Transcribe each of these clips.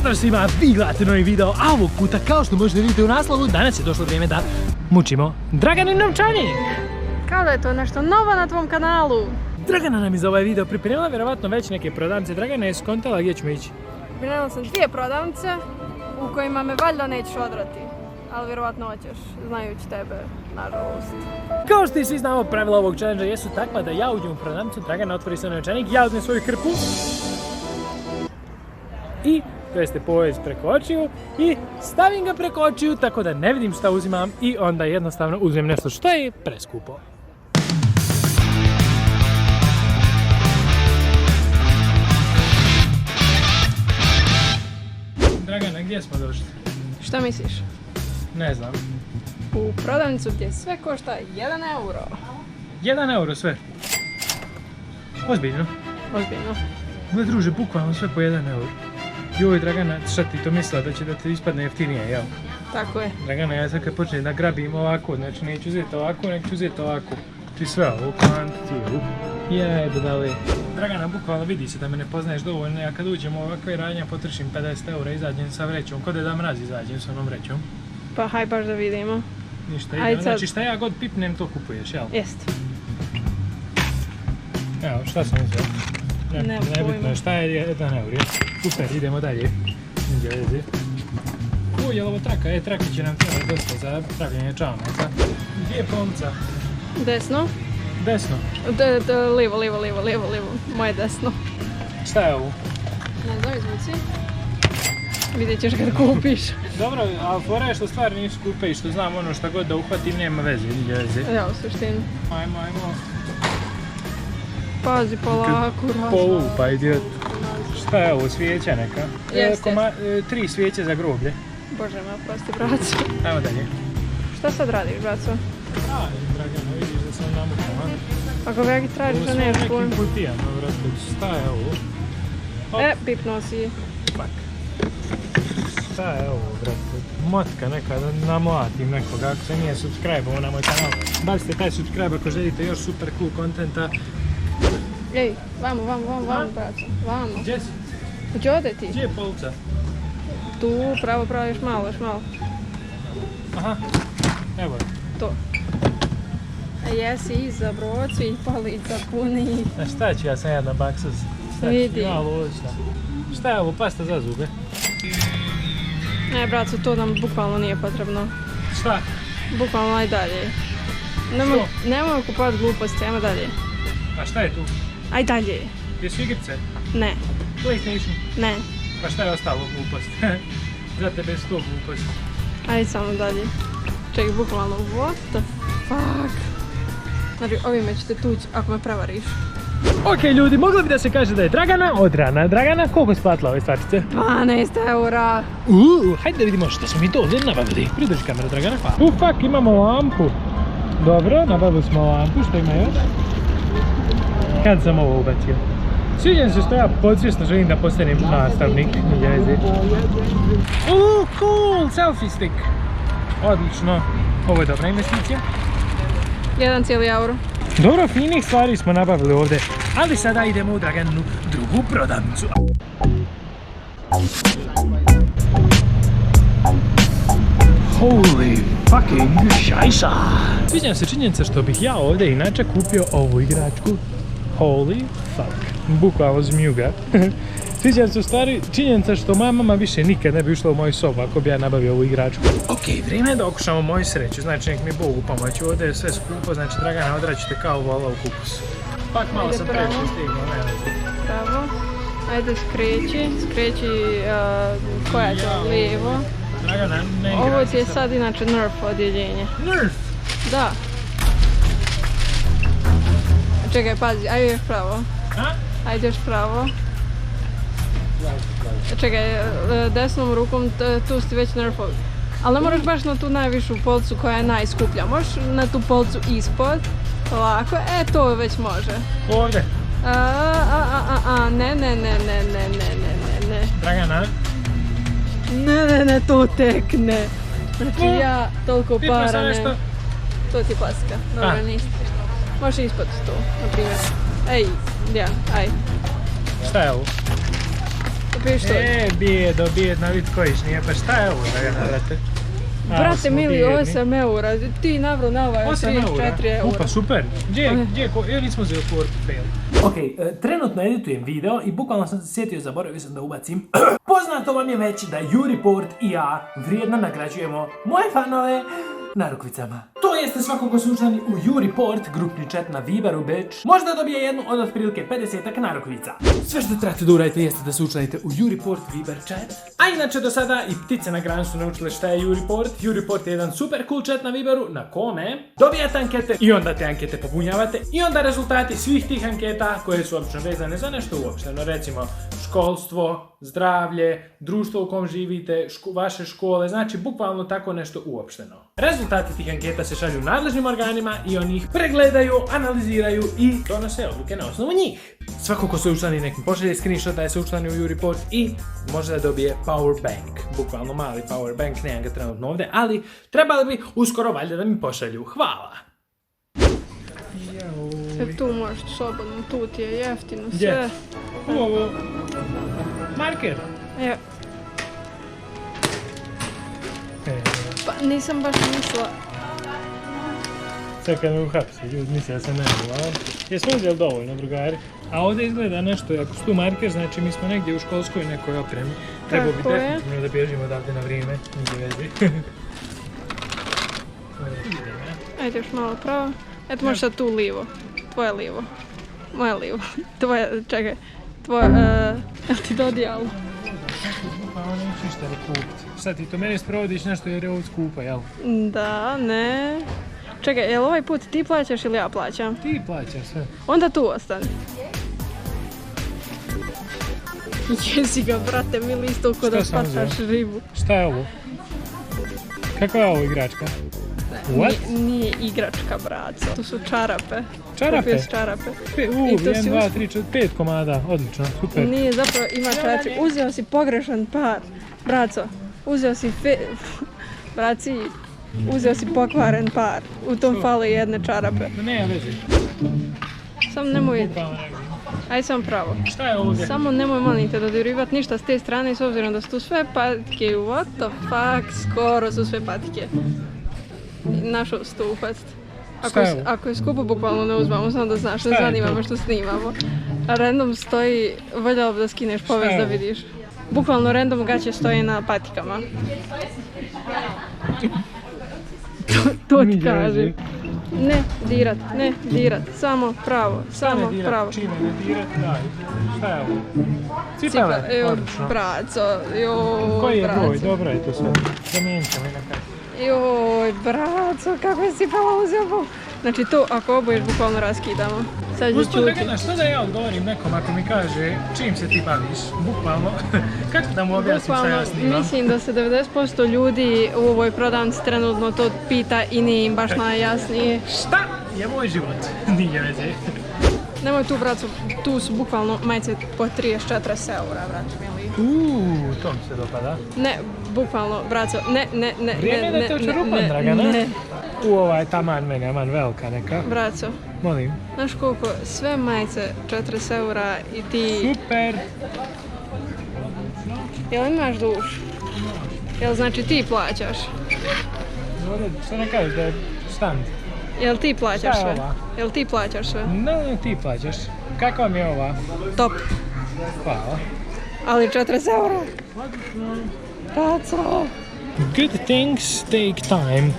Pozdrav svima, vi gledate novi video, a ovog puta, kao što možete vidjeti u naslovu, danas je došlo vrijeme da mučimo Draganin novčanik. Kao da je to nešto novo na tvom kanalu. Dragana nam je za ovaj video pripremila vjerovatno već neke prodavnice. Dragana je skontala gdje ćemo ići. Pripremila sam 2 prodavnice u kojima me valjda nećeš odrati. Ali vjerovatno hoćeš, znajući tebe, nažalost. Kao što i svi znamo, pravila ovog challenge jesu takva da ja uđem u prodavnicu, Dragana otvori svoj novčanik, ja uzmem svoju krpu i to jeste povez preko očiju i stavim ga preko očiju tako da ne vidim šta uzimam i onda jednostavno uzmem nešto što je preskupo. Dragana, gdje smo došli? Šta misliš? Ne znam. U prodavnicu gdje sve košta 1 euro. 1 euro sve. Ozbiljno. Ozbiljno. Gle druže, bukvalno sve po 1 euro. Joj Dragana, šta ti to mislila da će da te ispadne jeftinije, jel? Tako je. Dragana, ja sad kad počnem da grabim ovako, znači neću uzeti ovako, nek ću uzeti ovako. Ti sve ovo, kvantitiju. Jebe dali. Dragana, bukvalno vidi se da me ne poznaješ dovoljno, ja kad uđem u ovakve radnje potršim 50 eura, izađem sa vrećom, kod da mraz izađem s onom vrećom. Pa haj baš da vidimo. Ništa, idemo, znači šta ja god pipnem to kupuješ, jel? Jest. Evo, šta sam uzeo? Nebitno je, šta je 1 euro? Super, idemo dalje. Uj, je li ovo traka? Traka će nam trebati dosta za pravljenje čamaca. Gdje je polnica? Desno? Desno. Lijevo. Moje desno. Šta je ovo? Ne znam, izvuci. Vidjet ćeš kad kupiš. Dobro, ali fora je što stvari nisu skupe i što znam ono šta god da uhvatim nema veze, nije veze. Ja, u suštini. Ajmo. Pazi, polako, Pa idiot. Šta je ovo, svijeća neka? Jeste. 3 svijeće za groblje. Bože me, oprosti, braco. Ajmo dalje. Šta sad radiš, braco? Tražim, Dragana, vidiš da sam namukan. Ako ga tražiš, da nemaš pojma. Ovo su nekim kutijama, brate, šta je ovo? Pipnuo si. Fuck. Šta je ovo, brate? Motka neka, da namlatim nekoga, ako se nije subscribe-ovo na moj kanal. Bacite taj subscribe ako želite još super cool kontenta. Ej, vamo, braco, vamo. Gdje si? Gdje ode ti? Gdje je polica? Tu, pravo, još malo. Aha, evo je. To. A jesi iza brocu i polica puni. A šta ću ja sam jedna baksas? Vidi. Ja loša. Šta je ovo, pasta za zube? Ne, braco, to nam bukvalno nije potrebno. Šta? Bukvalno, aj dalje. Nemoj kupovati gluposti, ajmo dalje. A šta je tu? Aj dalje. Jesu igrice? Ne. PlayStation? Ne. Pa šta je ostalo glupost? Za tebe je 100 gluposti. Ajde samo dalje. Čekaj, bukvalno, what the fuck? Znači, ovime ćete tući ako me prevariš. Ok ljudi, moglo bi da se kaže da je Dragana odrana. Dragana, koliko je splatila ove stvarčice? 12 eura. Hajde da vidimo što smo mi to ovdje nabavili. Pridrži kameru, Dragana. Fuck, imamo lampu. Dobro, nabavili smo lampu, što ima još? Kad sam ovo ubacio? Sviđam se što ja podsvjesno želim da postanem nastavnik. Cool, selfie stick. Odlično. Ovo je dobra investicija. 1 euro. Dobro, finih stvari smo nabavili ovdje, ali sada idemo u Draganinu drugu prodavnicu. Holy fucking šajsa! Sviđam se činjenica što bih ja ovdje inače kupio ovu igračku. Holy fuck. Bukvalno zmijuga. Sviđam se u stvari činjenica što moja mama više nikad ne bi ušla u moju sobu ako bi ja nabavio ovu igračku. Ok, vrijeme je da okušamo moju sreću, znači nek mi Bog u pomoć. Ovdje je sve skupo, znači Dragana odraćete kao vola u kupusu. Pak malo sam previše stignuo, ne znam. Pravo. Ajde skreći koja će lijevo. Dragana, ne igra. Ovo ti je sad inače Nerf odjeljenje. Nerf? Da. Čekaj, pazi, ajde još pravo. Ajde još pravo. Čekaj, desnom rukom tu si već nerfovi. Ali ne moraš baš na tu najvišu policu koja je najskuplja. Možeš na tu policu ispod. Ovako, to već može. Ovdje? Ne. Dragana? Ne, to tek ne. Znači ja toliko para ne. To ti je plastika. Dobro, niste. Možeš ispod to, na primjer. Ej, ja, aj. Šta je ovo? pištolj. Bijedno, vid kojiš nije, pa šta je ovo, Dragana, brate? Brate mili, 8 eura, ti navro na ovaj 34 eura. Upa, super. Gdje nismo uzeli portfel? Ok, trenutno editujem video i bukvalno sam se sjetio, zaboravio sam da ubacim. Poznato vam je već da YouReport i ja vrijedno nagrađujemo moje fanove narukvicama. To jeste svako ko su učlani u YouReport, grupni chat na Viberu Beč, možda dobije jednu od otprilike 50 narukvica. Sve što trebate da uradite jeste da se učlanite u YouReport Viber chat. A inače do sada i ptice na granu su naučile šta je YouReport. YouReport je jedan super cool chat na Viberu na kome dobijate ankete i onda te ankete popunjavate i onda rezultati svih tih anketa koje su obično vezane za nešto uopšteno, recimo školstvo, zdravlje, društvo u kom živite, vaše škole, znači bukvalno tako nešto uopšteno. Rezultati tih anketa se šalju nadležnim organima i oni ih pregledaju, analiziraju i donose odluke na osnovu njih. Svako ko se učlani nekim pošalje screenshot da je se učlani u YouReport i može da dobije power bank. Bukvalno mali power bank, nemam ga trenutno ovdje, ali trebali bi uskoro valjda da mi pošalju. Hvala! Tu možeš slobodno, tu ti je jeftino sve. Gdje? Ovo. Marker. Evo. Pa nisam baš mislila. Čekaj me uhapsi, ljudi misle da sam nemogućan. Jesmo uzeli dovoljno, drugari? A ovdje izgleda nešto, ako su tu marker, znači mi smo negdje u školskoj nekoj opremi. Trebao bi definitivno da bježimo odavde na vrijeme, nigdje vezi. Ajde još malo pravo. Eto možeš sad tu livo. Tvoje livo. Moje livo. Tvoje, čekaj. Tvoje, jel ti dodijalo? Pa ono neću ništa da kupiti. Sad ti to meni sprovodiš nešto jer je ovo skupa, jel? Da, ne. Čekaj, jel ovaj put ti plaćaš ili ja plaćam? Ti plaćaš sve. Onda tu ostani. Jesi ga, brate, mili, isto ko da spataš ribu. Šta je ovo? Kakva je ovo igračka? What? Nije igračka, braco. To su čarape. Čarape? Kupio si čarape. 1, 2, 3, 4, 5 komada. Odlično, super. Nije, zapravo ima 4. Uzeo si pogrešan par. Braco, uzeo si braci, uzeo si pokvaren par. U tom fali jedne čarape. Ne, vezi. Samo nemoj... Aj sam pravo. Šta je ovdje? Samo nemoj molim te dodirivat ništa s te strane s obzirom da su tu sve patike. What the fuck? Skoro su sve patike. Našao si to upast. Ako je skupo, bukvalno ne uzmamo, samo da znaš, ne zanima me što snimamo. Random stoji, voljela bi da skineš povez da vidiš. Bukvalno random gaće stoji na patikama. To ti kaže. Ne dirat, samo pravo, samo pravo. Čime ne dirat, daj. Šta je ovo? Cipele, odlično. Braco, Koji je broj? Dobro je to sve. Zamijenit ćemo na kaj. Joj, braco, kako je cipela uzeo. Znači to, ako obojiš, bukvalno raskidamo. Uspod Dragana, što da ja odgovorim nekom ako mi kaže čim se ti baviš? Bukvalno. Kako da mu objasnim šta ja snimam? Mislim da se 90% ljudi u ovoj prodavnici trenutno to pita i nije im baš najjasnije. Šta je moj život? Nije veze. Nemoj tu, braco, tu su bukvalno majice po 34 eura, braco, mili. To mi se dopada. Ne, bukvalno, braco, ne. Vrijeme da te očerupan, Dragana. Ne. Ova je taman mega velika neka. Braco. Molim. Znaš koliko, sve majice 40 eura i ti... Super. Jel imaš duš? Jel znači ti plaćaš? Što ne kažeš da je stand? Jel ti plaćaš sve? Ova? Jel ti plaćaš sve? Ne, ti plaćaš. Kakva mi je ova? Top. Hvala. Ali 40 eura. Braco. Good things take time.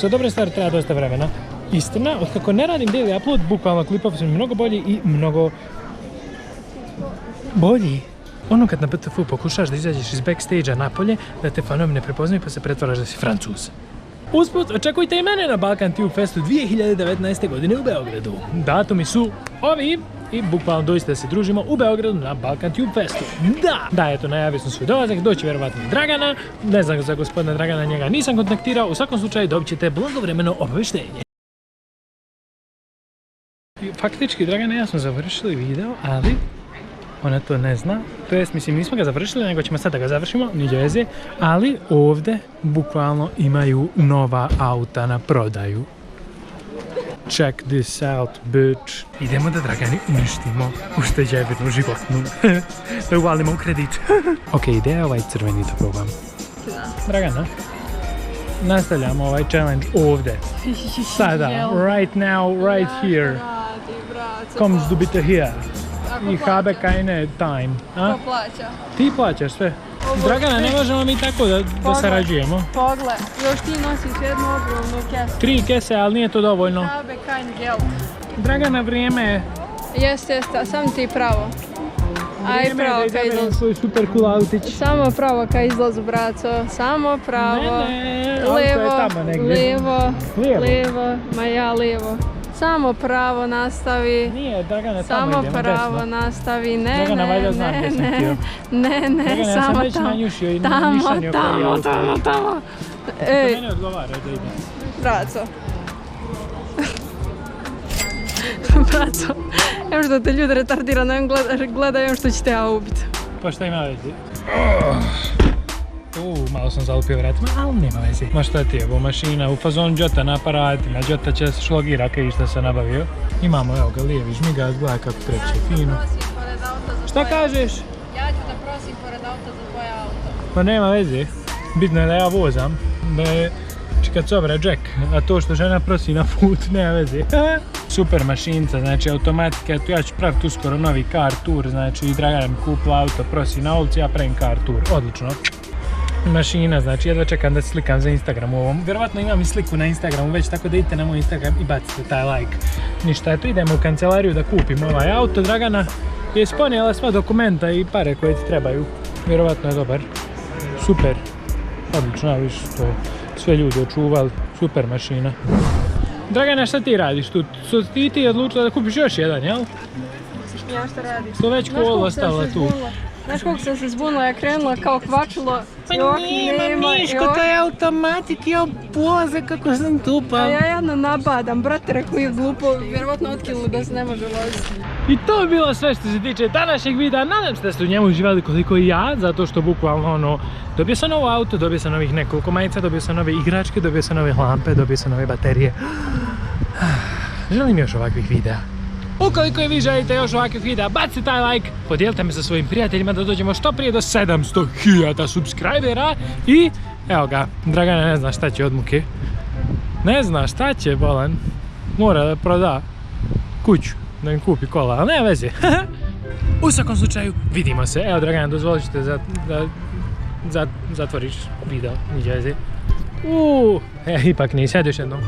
Za dobre stvari treba dosta vremena. Istina, otkako ne radim daily upload, bukvalno klipovi su mi mnogo bolji i mnogo bolji. Ono kad na BTF pokušaš da izađeš iz backstage-a napolje, da te fanovi ne prepoznaju pa se pretvaraš da si Francuz. Usput, očekujte i mene na Balkan Tube Festu 2019. godine u Beogradu. Datumi su ovi i bukvalno doista da se družimo u Beogradu na Balkan Tube Festu. Da, eto, najavio sam svoj dolazak, doći vjerovatno i Dragana, ne znam za gospodina Dragana, njega nisam kontaktirao, u svakom slučaju dobit ćete blagovremeno obavještenje. Faktički, Dragana i ja smo završili video, ali ona to ne zna, to jest, mislim, nismo ga završili, nego ćemo sad da ga završimo, niđe veze, ali ovdje bukvalno imaju nova auta na prodaju. Check this out, bitch. Idemo da Dragani uništimo ušteđevinu životnu. Da uvalimo u kredit. Ok, ideja je ovaj crveni da probam. Dragana, nastavljamo ovaj challenge ovdje. Sada, right now, right here. Kommst du bitte hier? Ich habe keine time. Ko plaća? Ti plaćaš sve. Dragana, ne možemo mi tako da sarađujemo. Pogled, još ti nosiš jednu ogromnu kesu. 3 kese, ali nije to dovoljno. Habe kein Geld. Dragana, vrijeme je. Jeste, sam ti pravo. Aj pravo ka izlazu. Svoj super cool autić. Samo pravo ka izlazu, braco. Samo pravo. Ne, auto je tamo negdje. Levo, ma ja levo. Samo pravo nastavi. Nije, Dragana, tamo Samo idemo, pravo desno. nastavi. Ne, Dragana, valjda znam gdje sam htio. Ne, Dragana, ja sam samo već tamo. nanjušio i nišanio koji auto. Tamo. To Ej, mene odgovara da ide. braco. Braco, evo što te ljudi retardirano gledaju što će te ja ubiti. Pa šta ima vezi? Malo sam zalupio vratima, ali nema vezi. Ma šta ti je, bo mašina u fazonu Jota na aparatima. Jota će se šlogira kaj što sam nabavio. Imamo, evo ga, lijevi žmigac, gledaj kako kreće, fino. Šta kažeš? Ja ću da prosim pored auta za tvoje auto. Pa nema veze. Bitno je da ja vozam, da je čekat sobra Jack, a to što žena prosi na put, nema veze. Super mašinca, znači automatika, ja ću praviti uskoro novi car tour, znači Dragana mi kupila auto, prosi na ulici, ja pravim car tour, odlično. Mašina, znači jedva čekam da se slikam za Instagram u ovom. Vjerovatno imam i sliku na Instagramu već, tako da idite na moj Instagram i bacite taj like. Ništa, eto idemo u kancelariju da kupim ovaj auto. Dragana je isponijela sva dokumenta i pare koje ti trebaju. Vjerovatno je dobar. Super. Odlično, viš, to je sve ljudi očuvali. Super mašina. Dragana, šta ti radiš tu? Su ti odlučila da kupiš još jedan, jel? Ja šta radiš? To već kolo ostala tu. Znaš koliko sam se zbunila, ja krenula kao kvačilo. Pa nema Miško, to je automatik, joj Bože kako sam tupa. A ja jedno nabadam, brate, rekao je glupo, vjerovatno otkinulo da se ne može voziti. I to je bilo sve što se tiče današnjeg videa, nadam se da ste u njemu uživali koliko i ja, zato što bukvalno ono, dobio sam novo auto, dobio sam novih nekoliko majica, dobio sam nove igračke, dobio sam nove lampe, dobio sam nove baterije. Želim još ovakvih videa. Ukoliko i vi želite još ovakvih videa, bacite taj like, podijelite me sa svojim prijateljima da dođemo što prije do 700.000 subscribera i evo ga, Dragana ne zna šta će od muke. Ne zna šta će, bolan. Mora da proda kuću, da im kupi kola, ali nema veze. U svakom slučaju, vidimo se. Evo Dragana, dozvolit ćete da zatvoriš video, niđe veze. Ipak nisi, ajde još jednom.